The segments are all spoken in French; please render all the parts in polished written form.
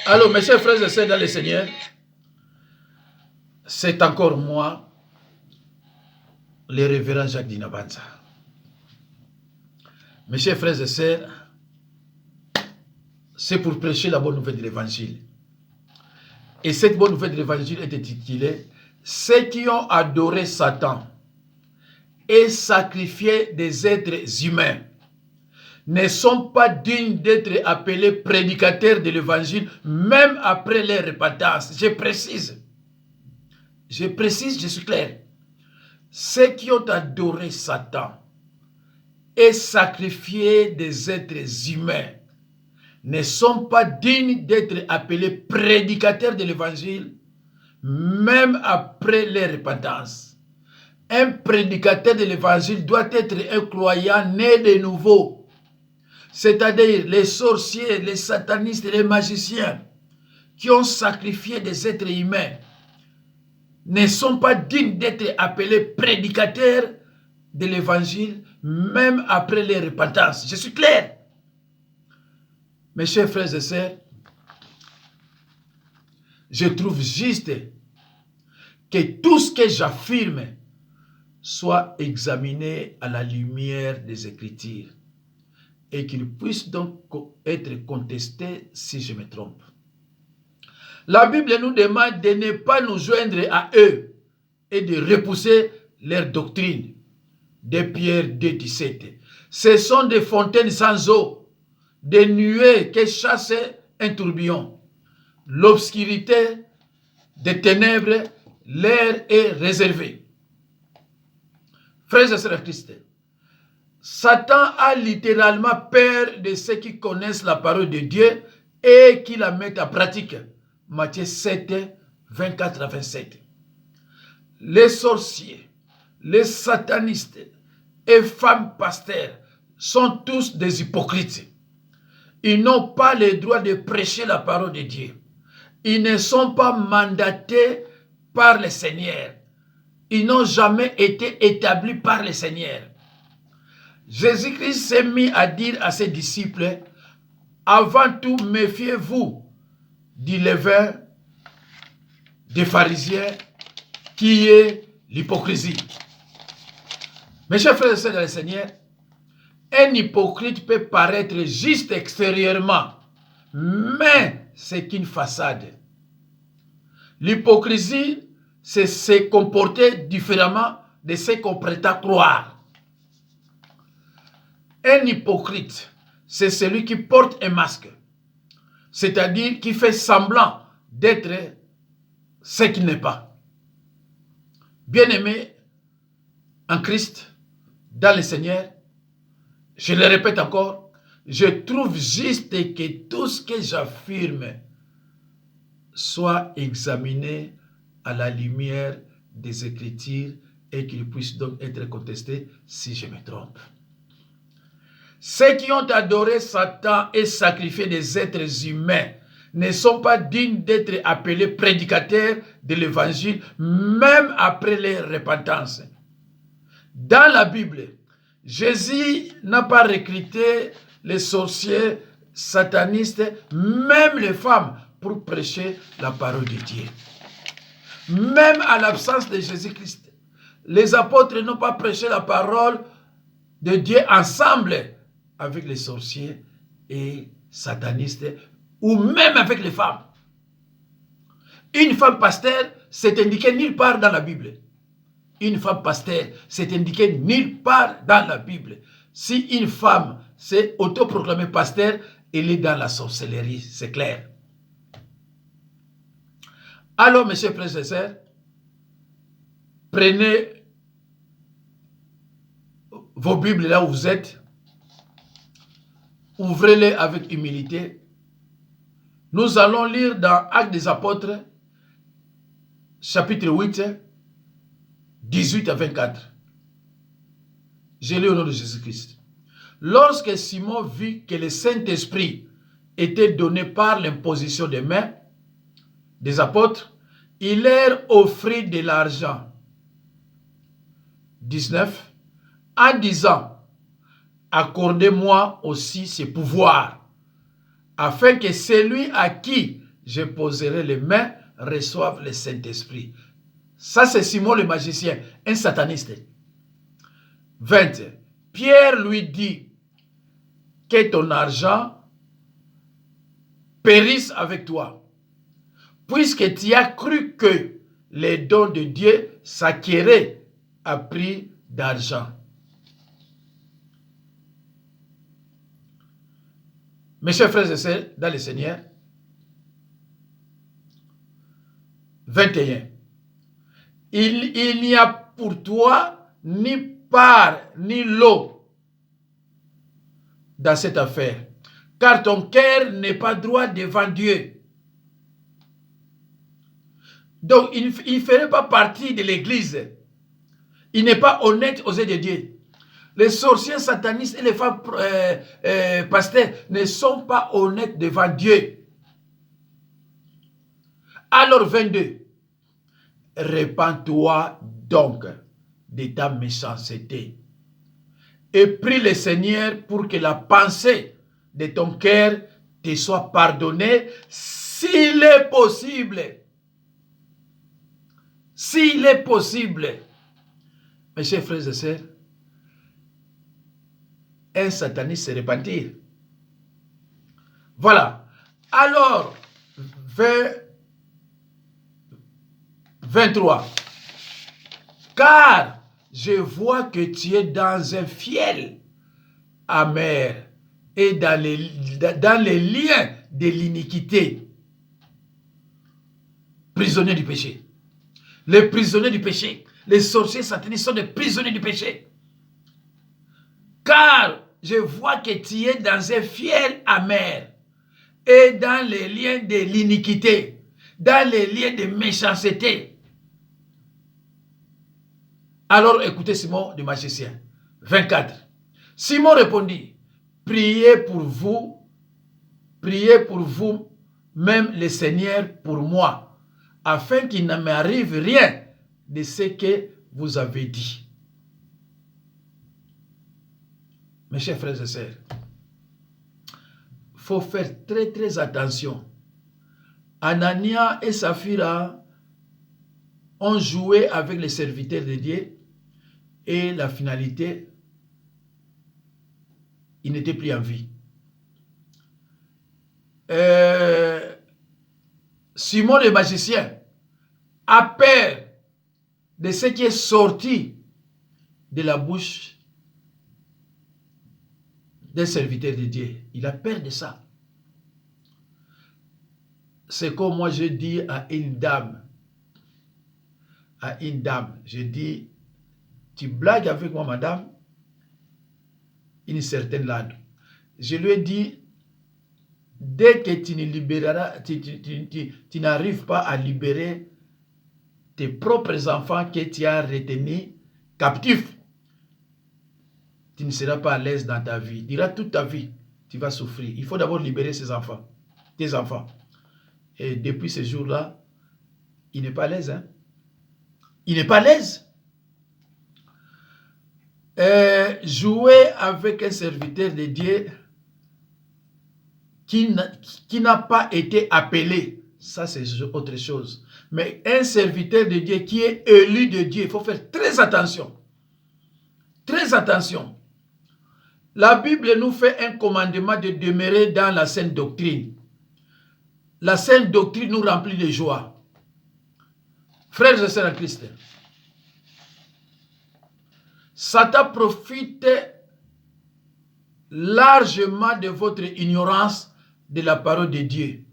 Alors, mes chers frères et sœurs dans le Seigneur, c'est encore moi, le révérend Jacques Dinabanza. Mes chers frères et sœurs, c'est pour prêcher la bonne nouvelle de l'Évangile. Et cette bonne nouvelle de l'Évangile est intitulée « Ceux qui ont adoré Satan et sacrifié des êtres humains ne sont pas dignes d'être appelés prédicateurs de l'Évangile, même après leur repentance. » Je précise, je suis clair. Ceux qui ont adoré Satan et sacrifié des êtres humains ne sont pas dignes d'être appelés prédicateurs de l'Évangile, même après leur repentance. Un prédicateur de l'Évangile doit être un croyant né de nouveau, c'est-à-dire les sorciers, les satanistes et les magiciens qui ont sacrifié des êtres humains ne sont pas dignes d'être appelés prédicateurs de l'Évangile, même après leur repentance. Je suis clair. Mes chers frères et sœurs, je trouve juste que tout ce que j'affirme soit examiné à la lumière des Écritures et qu'il puisse donc être contesté si je me trompe. La Bible nous demande de ne pas nous joindre à eux et de repousser leur doctrine. De Pierre 2,17. Ce sont des fontaines sans eau, des nuées qui chassent un tourbillon. L'obscurité des ténèbres leur est réservée. Frères et sœurs Christ, Satan a littéralement peur de ceux qui connaissent la parole de Dieu et qui la mettent en pratique. Matthieu 7, 24 à 27. Les sorciers, les satanistes et femmes pasteurs sont tous des hypocrites. Ils n'ont pas le droit de prêcher la parole de Dieu. Ils ne sont pas mandatés par le Seigneur. Ils n'ont jamais été établis par le Seigneur. Jésus-Christ s'est mis à dire à ses disciples, avant tout, méfiez-vous du levain des pharisiens qui est l'hypocrisie. Mes chers frères et sœurs dans le Seigneur, un hypocrite peut paraître juste extérieurement, mais c'est qu'une façade. L'hypocrisie, c'est se comporter différemment de ce qu'on prétend croire. Un hypocrite, c'est celui qui porte un masque, c'est-à-dire qui fait semblant d'être ce qu'il n'est pas. Bien-aimé en Christ, dans le Seigneur, je le répète encore, je trouve juste que tout ce que j'affirme soit examiné à la lumière des Écritures et qu'il puisse donc être contesté si je me trompe. Ceux qui ont adoré Satan et sacrifié des êtres humains ne sont pas dignes d'être appelés prédicateurs de l'Évangile, même après leur repentance. Dans la Bible, Jésus n'a pas recruté les sorciers, satanistes, même les femmes, pour prêcher la parole de Dieu. Même à l'absence de Jésus-Christ, les apôtres n'ont pas prêché la parole de Dieu ensemble avec les sorciers et satanistes, ou même avec les femmes. Une femme pasteur, c'est indiqué nulle part dans la Bible. Une femme pasteur, c'est indiqué nulle part dans la Bible. Si une femme s'est autoproclamée pasteur, elle est dans la sorcellerie, c'est clair. Alors, mes chers frères et sœurs, prenez vos Bibles là où vous êtes, ouvrez-les avec humilité. Nous allons lire dans Actes des Apôtres, chapitre 8, 18 à 24. Je lis au nom de Jésus-Christ. Lorsque Simon vit que le Saint-Esprit était donné par l'imposition des mains des apôtres, il leur offrit de l'argent. 19. En disant, accordez-moi aussi ce pouvoir, afin que celui à qui je poserai les mains, reçoivent le Saint-Esprit. Ça, c'est Simon le magicien, un sataniste. 20. Pierre lui dit que ton argent périsse avec toi, puisque tu as cru que les dons de Dieu s'acquéraient à prix d'argent. Mes chers frères et sœurs, dans le Seigneur, 21. Il n'y a pour toi ni part ni lot dans cette affaire, car ton cœur n'est pas droit devant Dieu. Donc, il ne ferait pas partie de l'Église. Il n'est pas honnête aux yeux de Dieu. Les sorciers satanistes et les femmes pasteurs ne sont pas honnêtes devant Dieu. Alors 22. Répands-toi donc de ta méchanceté et prie le Seigneur pour que la pensée de ton cœur te soit pardonnée s'il est possible. S'il est possible. Mes chers frères et sœurs, un sataniste se repentir. Voilà. Alors, 23. Car je vois que tu es dans un fiel amer et dans les liens de l'iniquité. Prisonnier du péché. Les prisonniers du péché. Les sorciers satanistes sont des prisonniers du péché. Car je vois que tu es dans un fiel amer et dans les liens de l'iniquité, dans les liens de méchanceté. Alors écoutez Simon le magicien. 24. Simon répondit, priez pour vous même le Seigneur pour moi, afin qu'il ne m'arrive rien de ce que vous avez dit. Mes chers frères et sœurs, il faut faire très très attention. Anania et Saphira ont joué avec les serviteurs de Dieu et la finalité, ils n'étaient plus en vie. Simon le magicien a peur de ce qui est sorti de la bouche d'un serviteur de Dieu. Il a peur de ça. C'est comme moi je dis à une dame, je dis, tu blagues avec moi madame, une certaine lande. Je lui ai dit, dès que tu ne libéreras, tu n'arrives pas à libérer tes propres enfants que tu as retenus captifs, tu ne seras pas à l'aise dans ta vie. Tu diras toute ta vie, tu vas souffrir. Il faut d'abord libérer ces enfants, tes enfants. Et depuis ce jour-là, il n'est pas à l'aise. Hein? Il n'est pas à l'aise. Jouer avec un serviteur de Dieu qui n'a pas été appelé, ça c'est autre chose. Mais un serviteur de Dieu qui est élu de Dieu, il faut faire très attention. Très attention. La Bible nous fait un commandement de demeurer dans la sainte doctrine. La sainte doctrine nous remplit de joie. Frères et sœurs en Christ, Satan profite largement de votre ignorance de la parole de Dieu.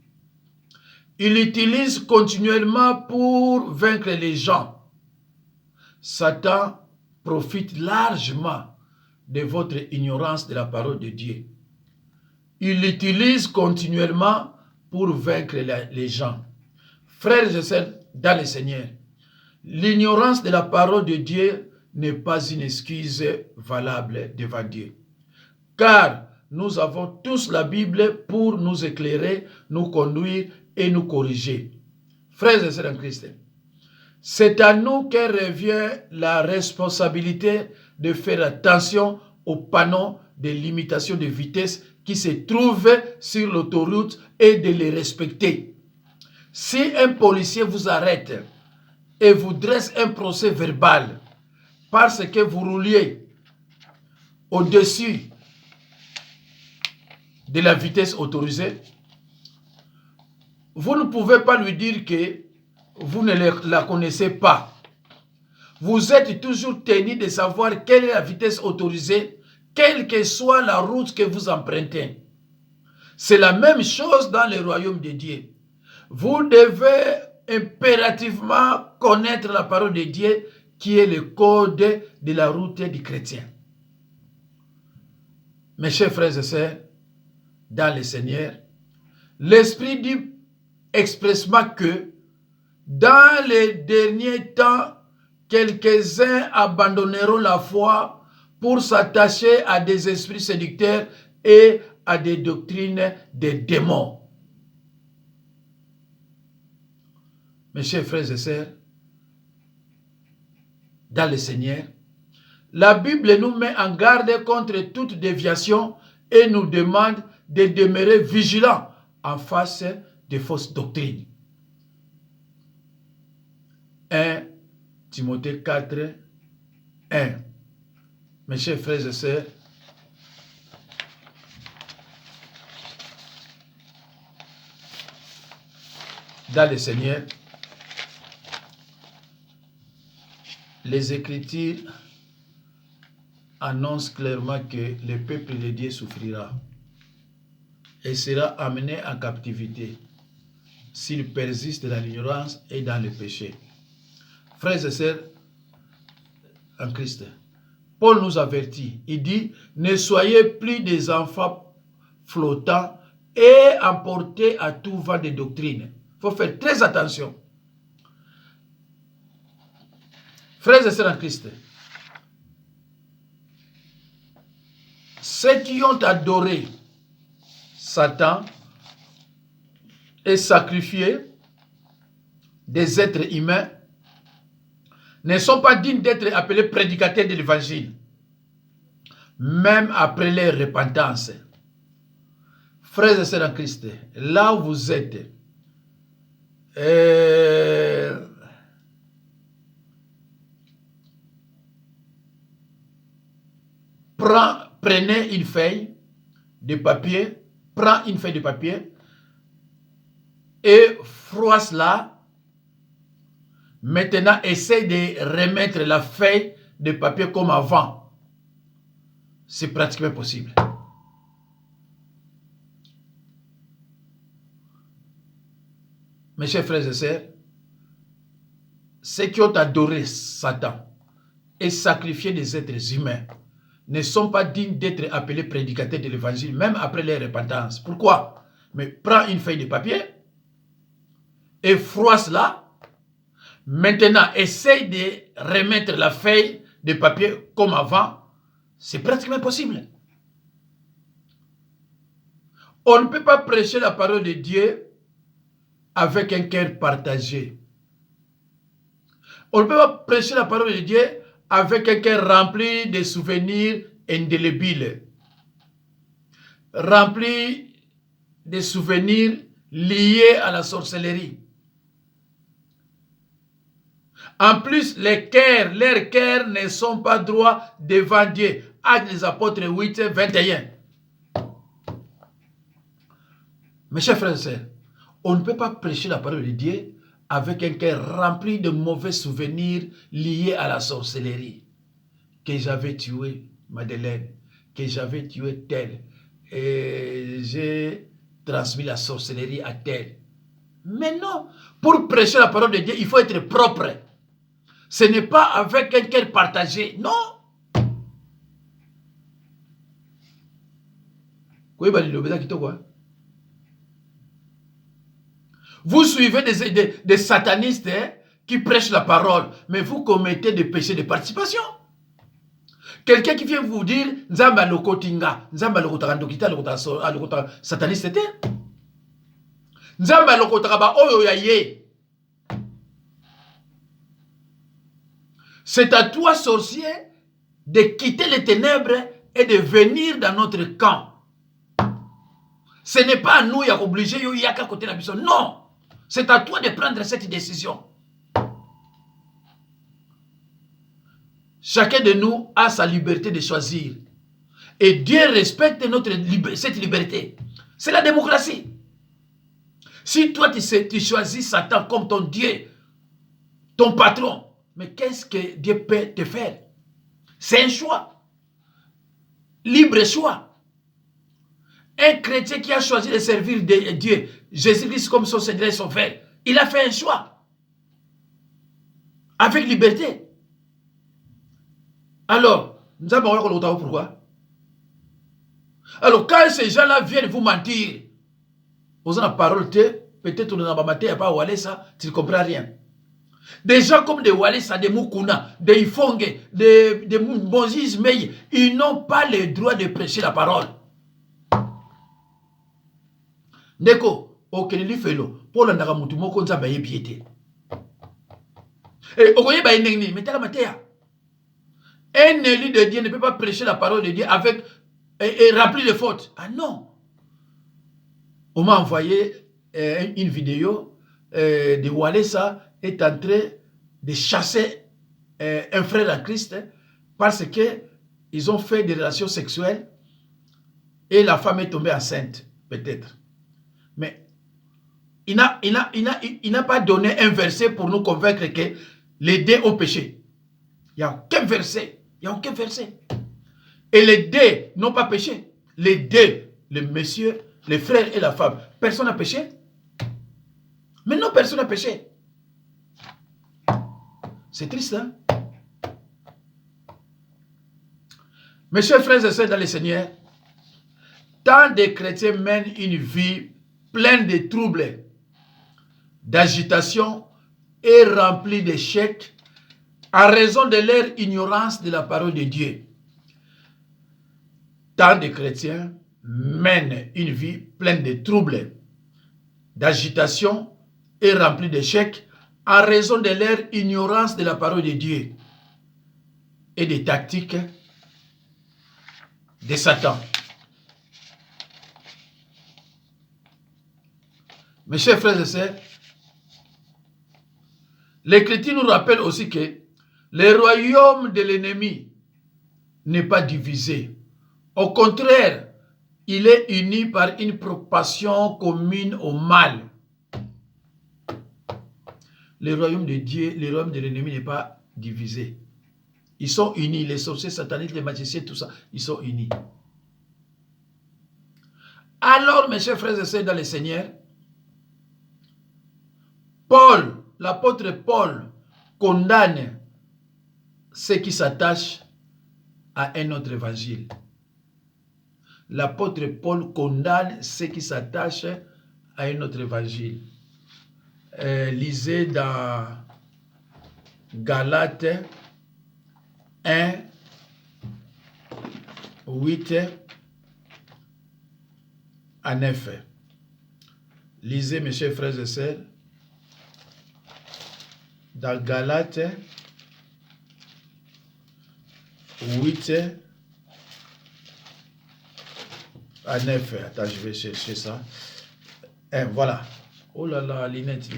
Il l'utilise continuellement pour vaincre les gens. Satan profite largement de votre ignorance de la parole de Dieu. Il l'utilise continuellement pour vaincre les gens. Frères et sœurs dans le Seigneur, l'ignorance de la parole de Dieu n'est pas une excuse valable devant Dieu. Car nous avons tous la Bible pour nous éclairer, nous conduire et nous corriger. Frères et sœurs en Christ, c'est à nous que revient la responsabilité de faire attention aux panneaux de limitation de vitesse qui se trouvent sur l'autoroute et de les respecter. Si un policier vous arrête et vous dresse un procès verbal parce que vous rouliez au-dessus de la vitesse autorisée, vous ne pouvez pas lui dire que vous ne la connaissez pas. Vous êtes toujours tenu de savoir quelle est la vitesse autorisée, quelle que soit la route que vous empruntez. C'est la même chose dans le royaume de Dieu. Vous devez impérativement connaître la parole de Dieu qui est le code de la route du chrétien. Mes chers frères et sœurs, dans le Seigneur, l'Esprit dit expressément que dans les derniers temps, quelques-uns abandonneront la foi pour s'attacher à des esprits séducteurs et à des doctrines des démons. Mes chers frères et sœurs, dans le Seigneur, la Bible nous met en garde contre toute déviation et nous demande de demeurer vigilants en face de fausses doctrines. 1 Timothée 4, 1. Mes chers frères et sœurs, dans le Seigneur, les Écritures annoncent clairement que le peuple de Dieu souffrira et sera amené en captivité s'il persiste dans l'ignorance et dans le péché. Frères et sœurs en Christ, Paul nous avertit, il dit, ne soyez plus des enfants flottants et emportés à tout vent de doctrine. Il faut faire très attention. Frères et sœurs en Christ, ceux qui ont adoré Satan et sacrifié des êtres humains ne sont pas dignes d'être appelés prédicateurs de l'évangile, même après leur repentance. Frères et sœurs en Christ, là où vous êtes, prenez une feuille de papier, prends une feuille de papier et froisse-la. Maintenant, essaye de remettre la feuille de papier comme avant. C'est pratiquement possible. Mes chers frères et sœurs, ceux qui ont adoré Satan et sacrifié des êtres humains ne sont pas dignes d'être appelés prédicateurs de l'évangile, même après leur repentance. Pourquoi? Mais prends une feuille de papier et froisse-la. Maintenant, essaye de remettre la feuille de papier comme avant. C'est pratiquement possible. On ne peut pas prêcher la parole de Dieu avec un cœur partagé. On ne peut pas prêcher la parole de Dieu avec un cœur rempli de souvenirs indélébiles, rempli de souvenirs liés à la sorcellerie. En plus, leurs cœurs ne sont pas droits devant Dieu. Actes des Apôtres 8, 21. Mes chers frères et sœurs, on ne peut pas prêcher la parole de Dieu avec un cœur rempli de mauvais souvenirs liés à la sorcellerie. Que j'avais tué Madeleine, que j'avais tué tel, et j'ai transmis la sorcellerie à tel. Mais non, pour prêcher la parole de Dieu, il faut être propre. Ce n'est pas avec un cœur partagé, non. Vous suivez des satanistes qui prêchent la parole, mais vous commettez des péchés de participation. Quelqu'un qui vient vous dire Nzamba lokotinga, Nzamba lokotagandokita, lokota sataniste te. Nzamba lokotagaba oyo ya ye. C'est à toi, sorcier, de quitter les ténèbres et de venir dans notre camp. Ce n'est pas à nous qui obligé yo yaka côté la biso. Non. C'est à toi de prendre cette décision. Chacun de nous a sa liberté de choisir. Et Dieu respecte cette liberté. C'est la démocratie. Si toi, tu choisis Satan comme ton Dieu, ton patron, mais qu'est-ce que Dieu peut te faire? C'est un choix. Libre choix. Un chrétien qui a choisi de servir Dieu, Jésus-Christ comme son Seigneur et son Sauveur, il a fait un choix. Avec liberté. Alors, nous avons pourquoi? Alors, quand ces gens-là viennent vous mentir, vous avez la parole, peut-être on n'a pas maté, il n'y a pas Walesa, tu ne comprends rien. Des gens comme des Walesa, des Mukuna, des Ifonge, des Moses Mey, ils n'ont pas le droit de prêcher la parole. Ndeko, okeneli felo, pour l'andaka mutumo konza baye piété. Et okoye baye nengni, mais t'as matéa. Un élu de Dieu ne peut pas prêcher la parole de Dieu avec et remplir de fautes. Ah non. On m'a envoyé une vidéo de Walesa est en train de chasser un frère en Christ parce qu'ils ont fait des relations sexuelles et la femme est tombée enceinte, peut-être. Mais il n'a pas donné un verset pour nous convaincre que les deux ont péché. Il n'y a aucun verset. Il n'y a aucun verset. Et les deux n'ont pas péché. Les deux, le monsieur, les frères et la femme. Personne n'a péché. Mais non, personne n'a péché. C'est triste, hein? Mes chers frères et sœurs dans le Seigneur, tant de chrétiens mènent une vie pleine de troubles, d'agitation et remplie d'échecs en raison de leur ignorance de la parole de Dieu. Tant de chrétiens mènent une vie pleine de troubles, d'agitation et remplie d'échecs en raison de leur ignorance de la parole de Dieu et des tactiques de Satan. Mes chers frères et sœurs, l'Écriture nous rappelle aussi que le royaume de l'ennemi n'est pas divisé. Au contraire, il est uni par une propension commune au mal. Le royaume de Dieu, le royaume de l'ennemi n'est pas divisé. Ils sont unis, les sorciers sataniques, les magiciens, tout ça, ils sont unis. Alors, mes chers frères et sœurs dans le Seigneur, Paul, l'apôtre Paul, condamne ceux qui s'attachent à un autre évangile. L'apôtre Paul condamne ceux qui s'attachent à un autre évangile. Lisez dans Galates 1, 8 à 9. Lisez, mes chers frères et sœurs, dans Galates 8 à 9. Attends, je vais chercher ça. Voilà. Oh là là, lunettes.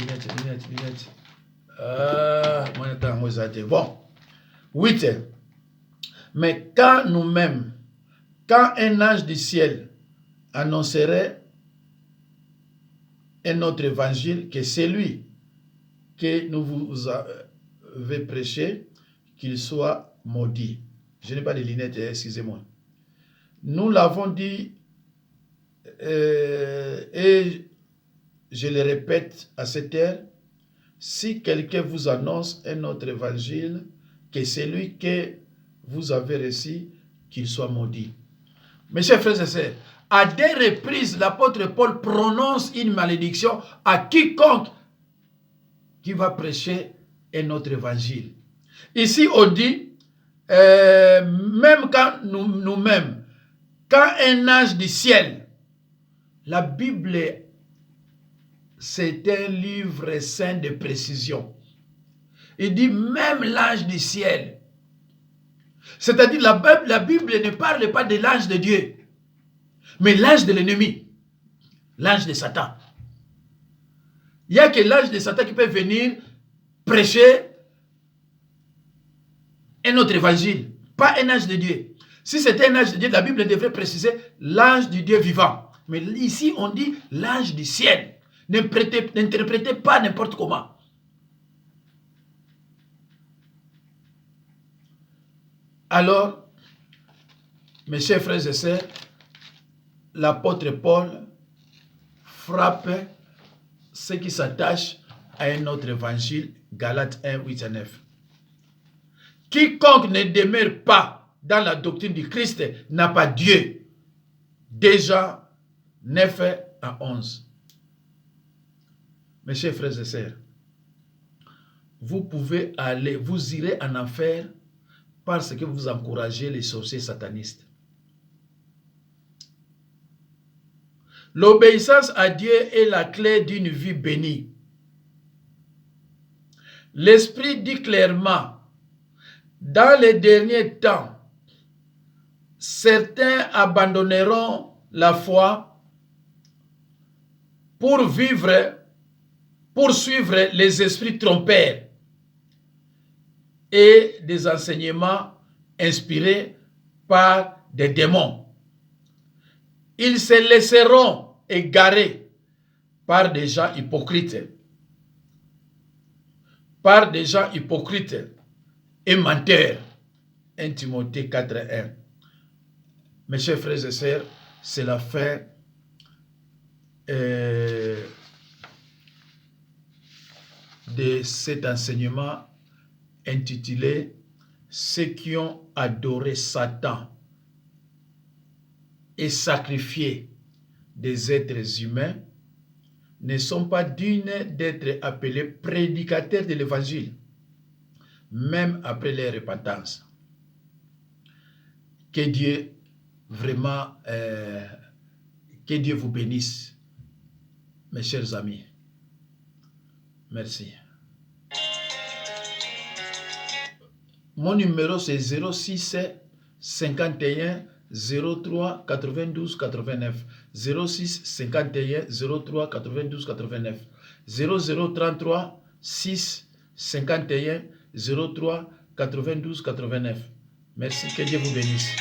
Bon. 8. Mais quand nous-mêmes, quand un ange du ciel annoncerait un autre évangile que celui que nous vous avez prêché, qu'il soit maudit. Je n'ai pas de lunettes, excusez-moi. Nous l'avons dit et je le répète à cette heure, si quelqu'un vous annonce un autre évangile que celui que vous avez reçu, qu'il soit maudit. Mes chers frères et sœurs, à des reprises, l'apôtre Paul prononce une malédiction à quiconque qui va prêcher un autre évangile. Ici, on dit, même quand nous-mêmes, quand un ange du ciel, la Bible, c'est un livre saint de précision. Il dit même l'ange du ciel. C'est-à-dire la Bible ne parle pas de l'ange de Dieu, mais l'ange de l'ennemi, l'ange de Satan. Il n'y a que l'ange de Satan qui peut venir prêcher un autre évangile, pas un ange de Dieu. Si c'était un ange de Dieu, la Bible devrait préciser l'ange du Dieu vivant. Mais ici, on dit l'ange du ciel. N'interprétez pas n'importe comment. Alors, mes chers frères et sœurs, l'apôtre Paul frappe ceux qui s'attachent à un autre évangile, Galates 1, 8 à 9. Quiconque ne demeure pas dans la doctrine du Christ n'a pas Dieu. Déjà 9 à 11. Mes chers frères et sœurs, vous pouvez aller, vous irez en enfer parce que vous encouragez les sorciers satanistes. L'obéissance à Dieu est la clé d'une vie bénie. L'Esprit dit clairement, dans les derniers temps, certains abandonneront la foi pour suivre les esprits trompeurs et des enseignements inspirés par des démons. Ils se laisseront égarer par des gens hypocrites. Par des gens hypocrites et menteurs. 1 Timothée 4:1. Mes chers frères et sœurs, c'est la fin de cet enseignement intitulé « Ceux qui ont adoré Satan et sacrifié des êtres humains ne sont pas dignes d'être appelés prédicateurs de l'évangile, même après leur repentance. » Que Dieu vraiment, que Dieu vous bénisse, mes chers amis. Merci. Mon numéro c'est 06 51 03 92 89. 06 51 03 92 89. 0033 6 51 03 92 89. Merci, que Dieu vous bénisse.